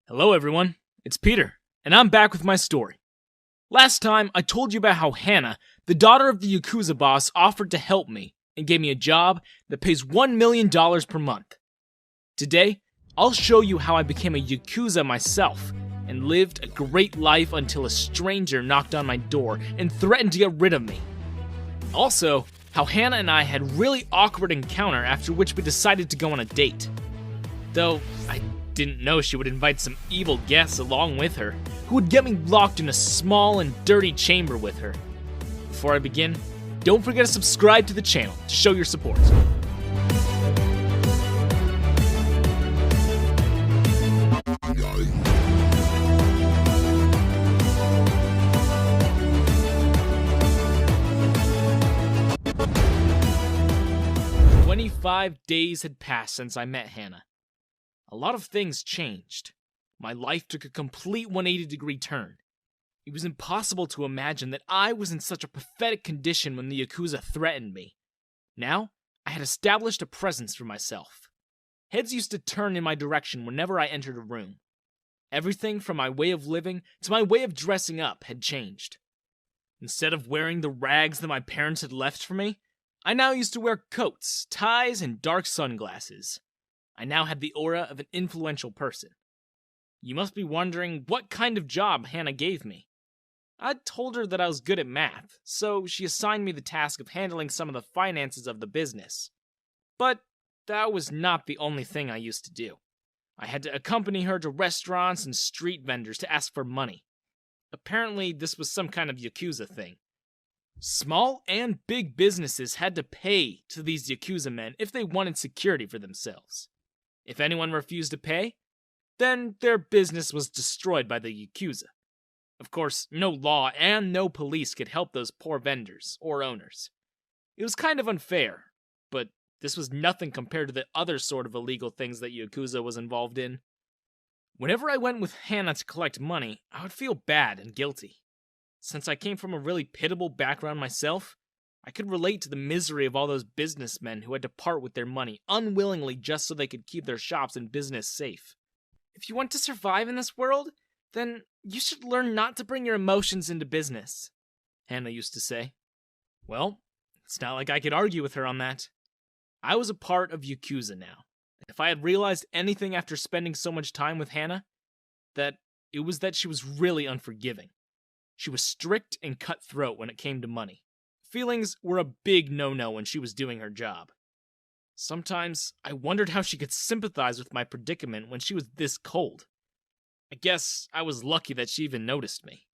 Hello everyone, it's Peter, and I'm back with my story. Last time, I told you about how Hannah, the daughter of the Yakuza boss, offered to help me and gave me a job that pays $1 million per month. Today, I'll show you how I became a Yakuza myself and lived a great life until a stranger knocked on my door and threatened to get rid of me. Also, how Hannah and I had a really awkward encounter after which we decided to go on a date. Though, I didn't know she would invite some evil guests along with her, who would get me locked in a small and dirty chamber with her. Before I begin, don't forget to subscribe to the channel to show your support. "25 days had passed since I met Hannah. A lot of things changed. My life took a complete 180-degree turn. It was impossible to imagine that I was in such a pathetic condition when the Yakuza threatened me. Now, I had established a presence for myself. Heads used to turn in my direction whenever I entered a room. Everything from my way of living to my way of dressing up had changed. Instead of wearing the rags that my parents had left for me, I now used to wear coats, ties, and dark sunglasses. I now had the aura of an influential person. You must be wondering what kind of job Hannah gave me. I told her that I was good at math, so she assigned me the task of handling some of the finances of the business. But that was not the only thing I used to do. I had to accompany her to restaurants and street vendors to ask for money. Apparently, this was some kind of Yakuza thing. Small and big businesses had to pay to these Yakuza men if they wanted security for themselves. If anyone refused to pay, then their business was destroyed by the Yakuza. Of course, no law and no police could help those poor vendors or owners. It was kind of unfair, but this was nothing compared to the other sort of illegal things that Yakuza was involved in. Whenever I went with Hannah to collect money, I would feel bad and guilty. Since I came from a really pitiable background myself, I could relate to the misery of all those businessmen who had to part with their money unwillingly just so they could keep their shops and business safe. If you want to survive in this world, then you should learn not to bring your emotions into business, Hannah used to say. Well, it's not like I could argue with her on that. I was a part of Yakuza now. If I had realized anything after spending so much time with Hannah, that it was that she was really unforgiving. She was strict and cutthroat when it came to money. Feelings were a big no-no when she was doing her job. Sometimes, I wondered how she could sympathize with my predicament when she was this cold. I guess I was lucky that she even noticed me.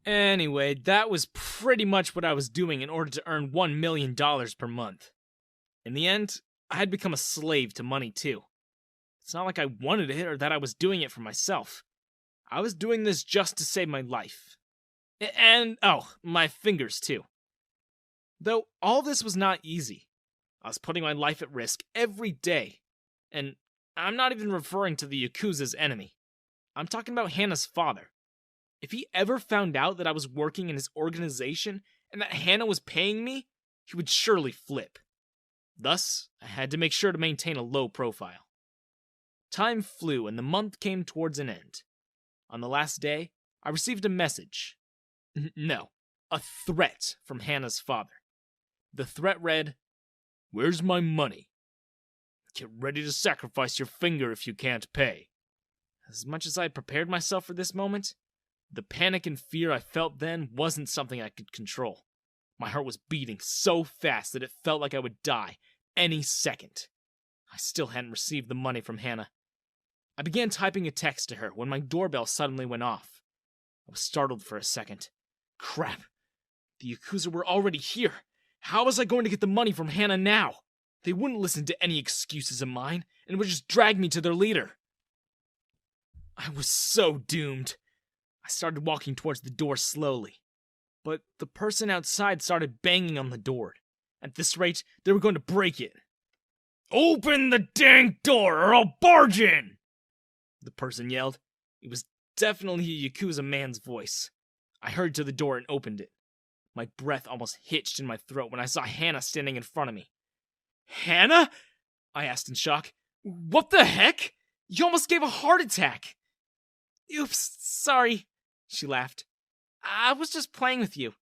Anyway, that was pretty much what I was doing in order to earn $1 million per month. In the end, I had become a slave to money too. It's not like I wanted it or that I was doing it for myself. I was doing this just to save my life. And, my fingers too. Though all this was not easy. I was putting my life at risk every day. And I'm not even referring to the Yakuza's enemy. I'm talking about Hannah's father. If he ever found out that I was working in his organization and that Hannah was paying me, he would surely flip. Thus, I had to make sure to maintain a low profile. Time flew and the month came towards an end. On the last day, I received a message. No, a threat from Hannah's father. The threat read, "Where's my money? Get ready to sacrifice your finger if you can't pay." As much as I had prepared myself for this moment, the panic and fear I felt then wasn't something I could control. My heart was beating so fast that it felt like I would die any second. I still hadn't received the money from Hannah. I began typing a text to her when my doorbell suddenly went off. I was startled for a second. Crap. The Yakuza were already here. How was I going to get the money from Hannah now? They wouldn't listen to any excuses of mine, and would just drag me to their leader. I was so doomed. I started walking towards the door slowly, but the person outside started banging on the door. At this rate, they were going to break it. "Open the dang door or I'll barge in!" the person yelled. It was definitely a Yakuza man's voice. I hurried to the door and opened it. My breath almost hitched in my throat when I saw Hannah standing in front of me. "Hannah?" I asked in shock. "What the heck? You almost gave a heart attack." Oops, sorry, she laughed. I was just playing with you.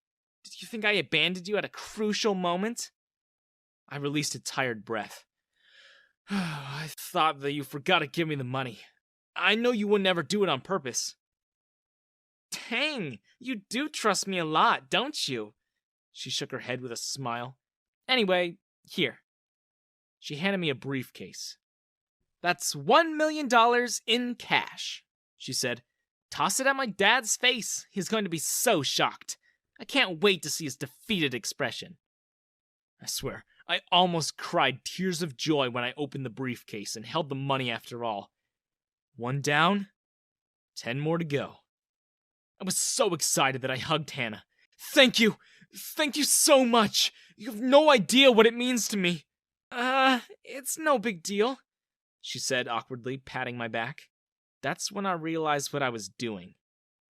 Did you think I abandoned you at a crucial moment? I released a tired breath. I thought that you forgot to give me the money. I know you would never do it on purpose. Dang, you do trust me a lot, don't you? She shook her head with a smile. Anyway, here. She handed me a briefcase. That's $1 million in cash, she said. Toss it at my dad's face. He's going to be so shocked. I can't wait to see his defeated expression. I swear, I almost cried tears of joy when I opened the briefcase and held the money after all. 1 down, 10 more to go. I was so excited that I hugged Hannah. Thank you! Thank you so much! You have no idea what it means to me. It's no big deal, she said awkwardly, patting my back. That's when I realized what I was doing.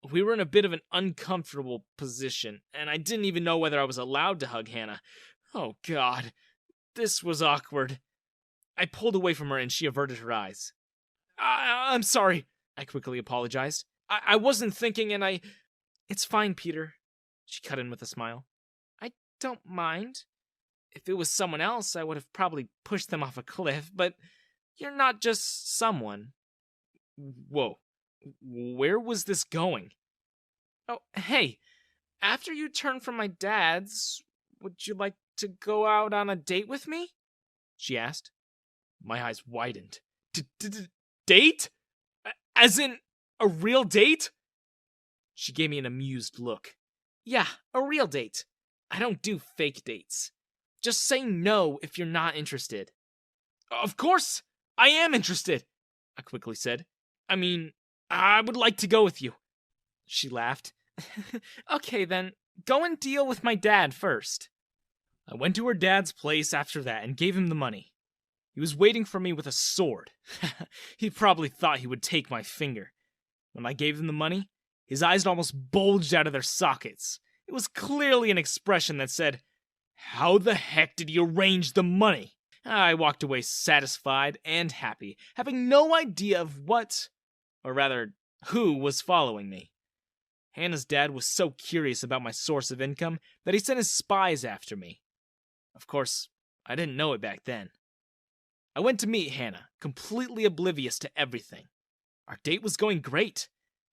We were in a bit of an uncomfortable position, and I didn't even know whether I was allowed to hug Hannah. Oh God, this was awkward. I pulled away from her and she averted her eyes. I'm sorry, I quickly apologized. I wasn't thinking and I... It's fine, Peter, she cut in with a smile. I don't mind. If it was someone else, I would have probably pushed them off a cliff, but you're not just someone. Whoa, where was this going? Oh, hey, after you turn from my dad's, would you like to go out on a date with me? She asked. My eyes widened. Date? As in, a real date? She gave me an amused look. Yeah, a real date. I don't do fake dates. Just say no if you're not interested. Of course, I am interested, I quickly said. I mean, I would like to go with you. She laughed. Okay then, go and deal with my dad first. I went to her dad's place after that and gave him the money. He was waiting for me with a sword. He probably thought he would take my finger. When I gave him the money, his eyes almost bulged out of their sockets. It was clearly an expression that said, "How the heck did you arrange the money?" I walked away satisfied and happy, having no idea of what, or rather, who was following me. Hannah's dad was so curious about my source of income that he sent his spies after me. Of course, I didn't know it back then. I went to meet Hannah, completely oblivious to everything. Our date was going great.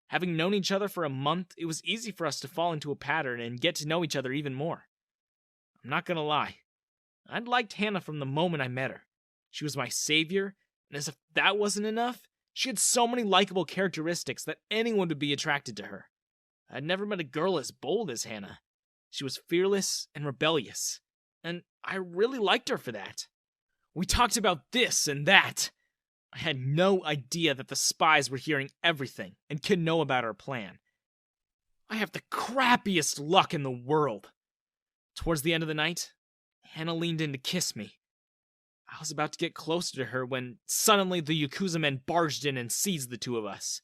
Having known each other for a month, it was easy for us to fall into a pattern and get to know each other even more. I'm not gonna lie. I'd liked Hannah from the moment I met her. She was my savior, and as if that wasn't enough, she had so many likable characteristics that anyone would be attracted to her. I'd never met a girl as bold as Hannah. She was fearless and rebellious, and I really liked her for that. We talked about this and that. I had no idea that the spies were hearing everything and could know about our plan. I have the crappiest luck in the world. Towards the end of the night, Hannah leaned in to kiss me. I was about to get closer to her when suddenly the Yakuza men barged in and seized the two of us.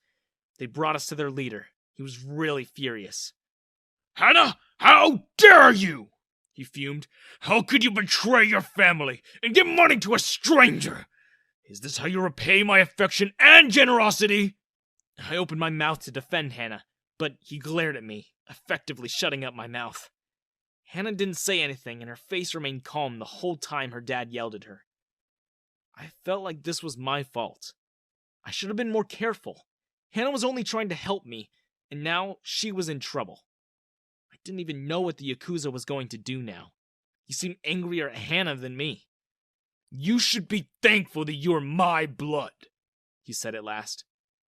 They brought us to their leader. He was really furious. "Hannah, how dare you!" he fumed. "How could you betray your family and give money to a stranger? Is this how you repay my affection and generosity?" I opened my mouth to defend Hannah, but he glared at me, effectively shutting up my mouth. Hannah didn't say anything, and her face remained calm the whole time her dad yelled at her. I felt like this was my fault. I should have been more careful. Hannah was only trying to help me, and now she was in trouble. I didn't even know what the Yakuza was going to do now. He seemed angrier at Hannah than me. "You should be thankful that you are my blood," he said at last.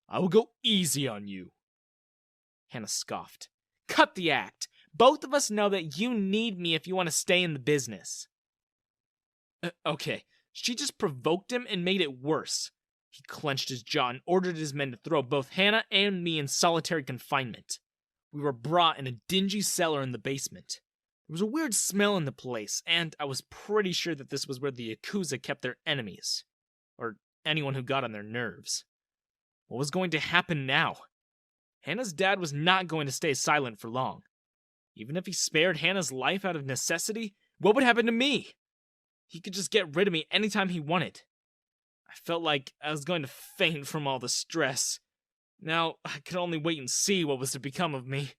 "I will go easy on you." Hannah scoffed. "Cut the act. Both of us know that you need me if you want to stay in the business." Okay, she just provoked him and made it worse. He clenched his jaw and ordered his men to throw both Hannah and me in solitary confinement. We were brought in a dingy cellar in the basement. There was a weird smell in the place, and I was pretty sure that this was where the Yakuza kept their enemies, or anyone who got on their nerves. What was going to happen now? Hannah's dad was not going to stay silent for long. Even if he spared Hannah's life out of necessity, what would happen to me? He could just get rid of me anytime he wanted. I felt like I was going to faint from all the stress. Now, I could only wait and see what was to become of me.